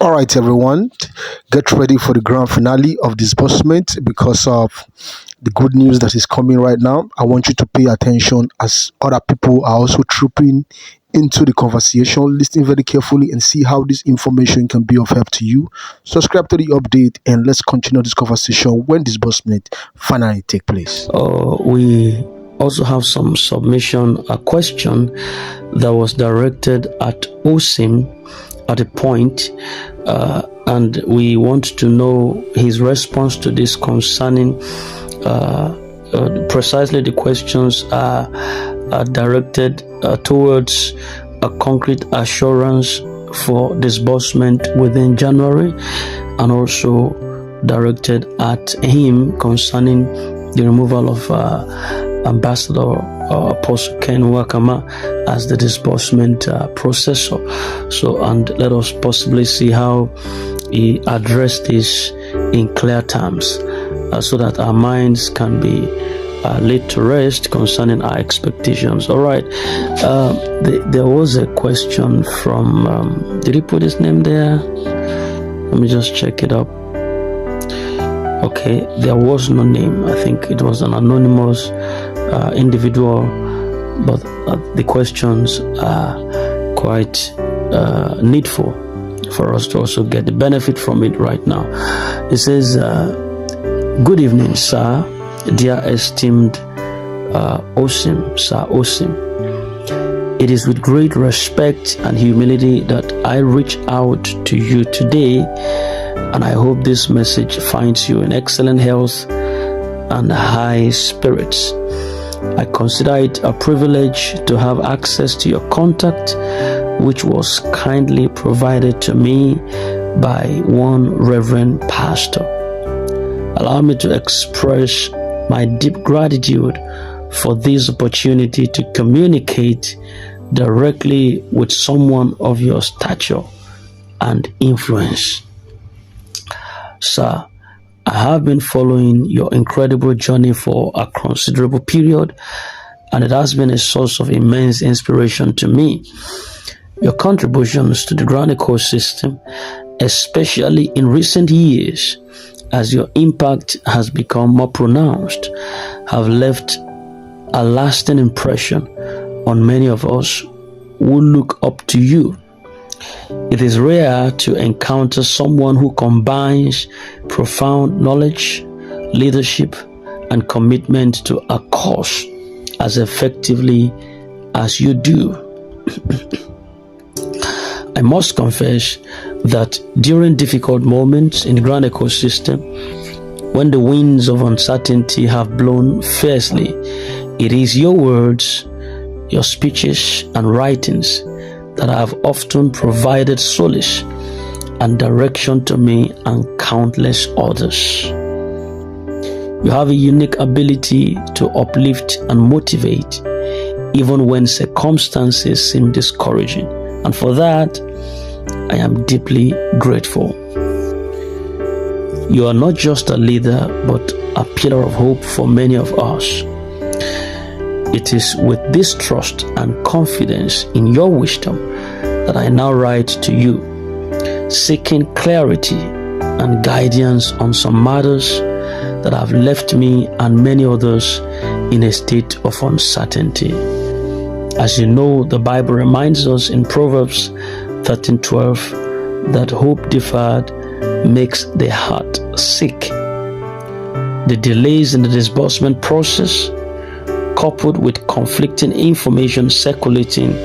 All right, everyone, get ready for the grand finale of disbursement because of the good news that is coming right now. I want you to pay attention as other people are also trooping into the conversation. Listen very carefully and see how this information can be of help to you. Subscribe to the update and let's continue this conversation when disbursement finally take place. We also have some submission, a question that was directed at OSIM at a point, and we want to know his response to this concerning precisely the questions are directed towards a concrete assurance for disbursement within January, and also directed at him concerning the removal of Ambassador Apostle Ken Wakama as the disbursement processor. So, and let us possibly see how he addressed this in clear terms, so that our minds can be laid to rest concerning our expectations. All right. There was a question from, did he put his name there? Let me just check it up. Okay, there was no name. I think it was an anonymous individual, but the questions are quite needful for us to also get the benefit from it right now. It says, good evening, sir, dear esteemed OSIM, Sir OSIM. It is with great respect and humility that I reach out to you today, and I hope this message finds you in excellent health and high spirits. I consider it a privilege to have access to your contact, which was kindly provided to me by one Reverend Pastor. Allow me to express my deep gratitude for this opportunity to communicate directly with someone of your stature and influence. Sir, I have been following your incredible journey for a considerable period, and it has been a source of immense inspiration to me. Your contributions to the ground ecosystem, especially in recent years, as your impact has become more pronounced, have left a lasting impression on many of us who look up to you. It is rare to encounter someone who combines profound knowledge, leadership, and commitment to a cause as effectively as you do. I must confess that during difficult moments in the grand ecosystem, when the winds of uncertainty have blown fiercely, it is your words, your speeches, and writings that have often provided solace and direction to me and countless others. You have a unique ability to uplift and motivate even when circumstances seem discouraging, and for that, I am deeply grateful. You are not just a leader, but a pillar of hope for many of us. It is with this trust and confidence in your wisdom that I now write to you, seeking clarity and guidance on some matters that have left me and many others in a state of uncertainty. As you know, the Bible reminds us in Proverbs 13:12 that hope deferred makes the heart sick. The delays in the disbursement process, coupled with conflicting information circulating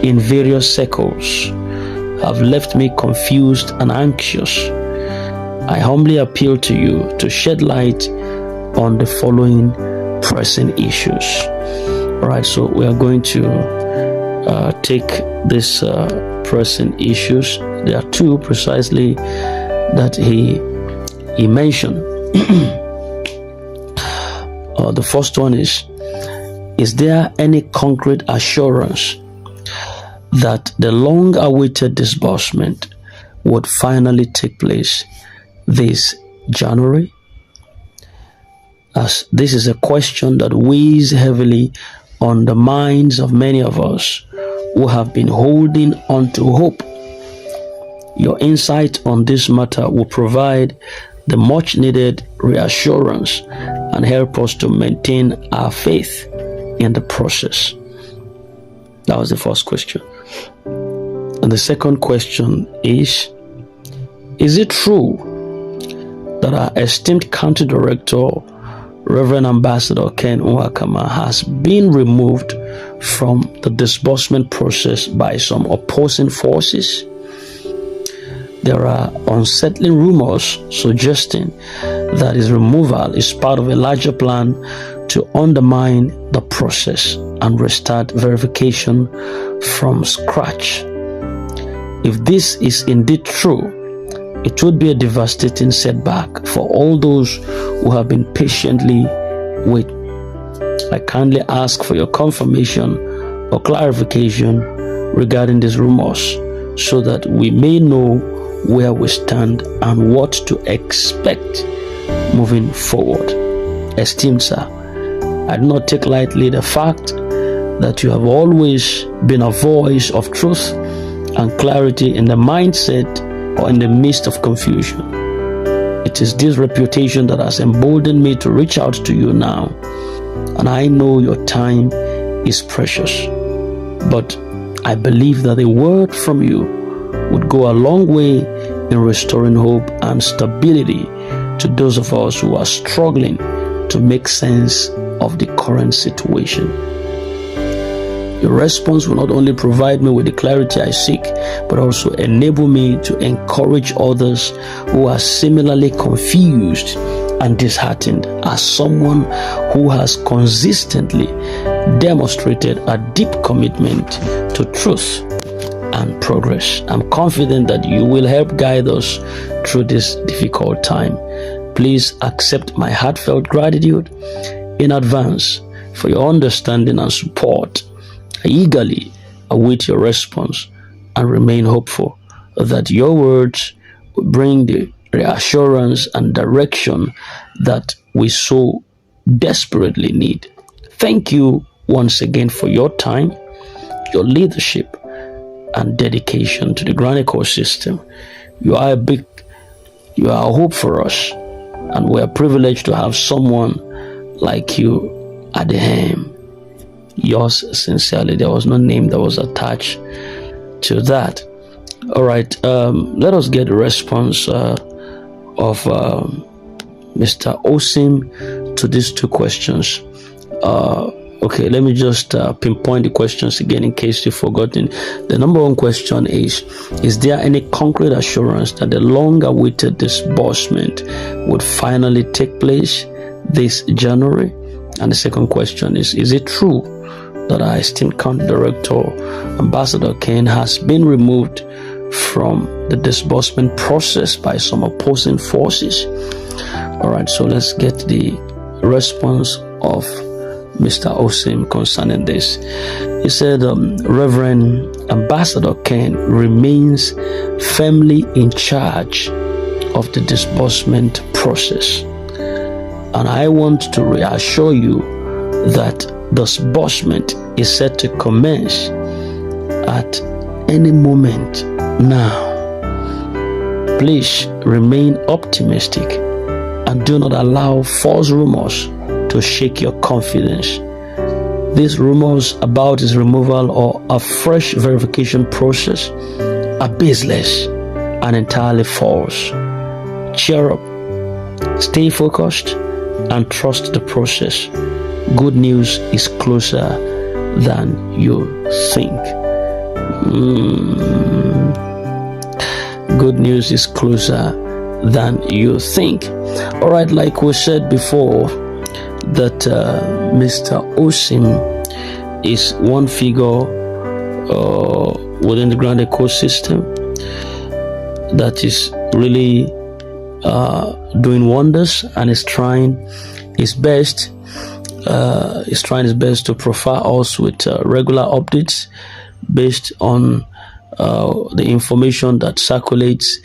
in various circles, have left me confused and anxious. I humbly appeal to you to shed light on the following pressing issues. All right, so we are going to take these pressing issues. There are two precisely that he mentioned. The first one is there any concrete assurance that the long-awaited disbursement would finally take place this January? As this is a question that weighs heavily on the minds of many of us who have been holding on to hope. Your insight on this matter will provide the much needed reassurance and help us to maintain our faith in the process. That was the first question. And the second question is it true that our esteemed County Director, Reverend Ambassador Ken Nwakama, has been removed from the disbursement process by some opposing forces? There are unsettling rumors suggesting that his removal is part of a larger plan to undermine the process and restart verification from scratch. If this is indeed true, it would be a devastating setback for all those who have been patiently waiting. I kindly ask for your confirmation or clarification regarding these rumors so that we may know where we stand and what to expect moving forward. Esteemed sir, I do not take lightly the fact that you have always been a voice of truth and clarity in the mindset or in the midst of confusion. It is this reputation that has emboldened me to reach out to you now, and I know your time is precious. But I believe that a word from you would go a long way in restoring hope and stability to those of us who are struggling to make sense of the current situation. Your response will not only provide me with the clarity I seek, but also enable me to encourage others who are similarly confused and disheartened, as someone who has consistently demonstrated a deep commitment to truth and progress. I'm confident that you will help guide us through this difficult time. Please accept my heartfelt gratitude in advance for your understanding and support. I eagerly await your response and remain hopeful that your words will bring the reassurance and direction that we so desperately need. Thank you once again for your time, your leadership, and dedication to the Grand ecosystem. You are a hope for us, and we are privileged to have someone like you at the helm. Yours sincerely. There was no name that was attached to that. All right, let us get a response of Mr. Osim to these two questions. Okay, let me just pinpoint the questions again in case you've forgotten. The number one question is there any concrete assurance that the long-awaited disbursement would finally take place this January? And the second question is it true that our esteemed County Director, Ambassador Ken, has been removed from the disbursement process by some opposing forces? All right, so let's get the response of Mr. Osim concerning this. He said, Reverend Ambassador Ken remains firmly in charge of the disbursement process. And I want to reassure you that disbursement is set to commence at any moment now. Please remain optimistic and do not allow false rumors to shake your confidence. These rumors about his removal or a fresh verification process are baseless and entirely false. Cheer up, stay focused, and trust the process. Good news is closer than you think. Good news is closer than you think. All right, like we said before, that Mr. Osim is one figure within the Grand ecosystem that is really doing wonders and is trying his best. Is trying his best to provide us with regular updates based on the information that circulates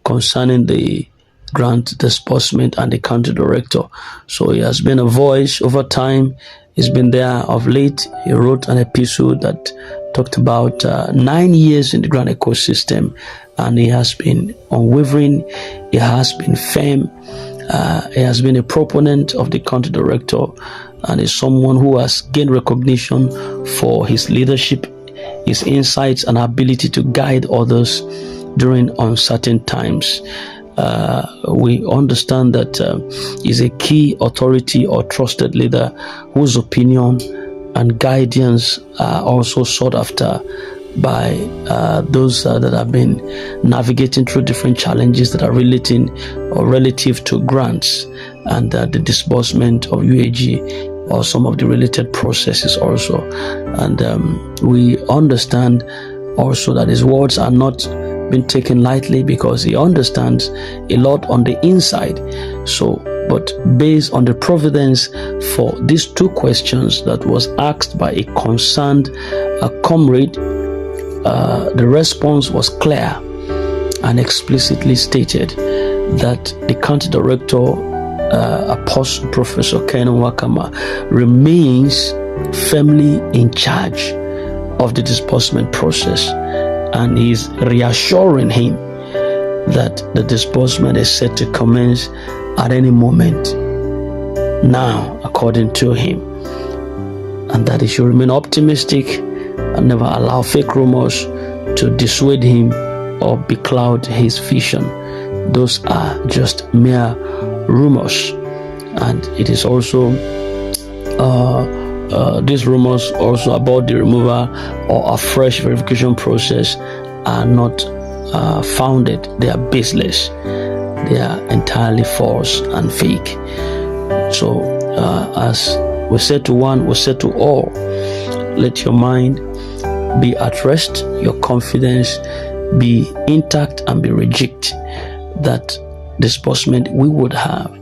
concerning the grant disbursement and the county director. So he has been a voice over time. He's been there of late. He wrote an episode that talked about 9 years in the grant ecosystem and he has been unwavering, he has been firm, he has been a proponent of the country director, and is someone who has gained recognition for his leadership, his insights, and ability to guide others during uncertain times. We understand that he's a key authority or trusted leader whose opinion and guidance are also sought after by those that have been navigating through different challenges that are relating or relative to grants and the disbursement of UAG or some of the related processes also. And we understand also that his words are not been taken lightly, because he understands a lot on the inside. So, but based on the providence for these two questions that was asked by a concerned comrade, the response was clear and explicitly stated that the country director, Apostle Professor Ken Wakama, remains firmly in charge of the disbursement process, and he's reassuring him that the disbursement is set to commence at any moment now, according to him, and that he should remain optimistic and never allow fake rumors to dissuade him or becloud his vision. Those are just mere rumors, and it is also these rumors also about the removal or a fresh verification process are not founded. They are baseless. They are entirely false and fake. So as we said to one, we said to all, let your mind be at rest, your confidence be intact, and be reject that disbursement we would have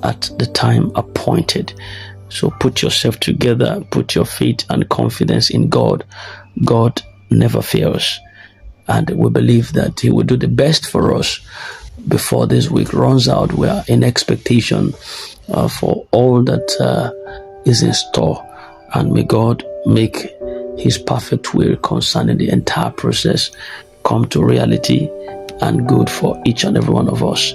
at the time appointed. So put yourself together, put your faith and confidence in God. God never fails, and we believe that he will do the best for us before this week runs out. We are in expectation for all that is in store, and may God make his perfect will concerning the entire process come to reality and good for each and every one of us.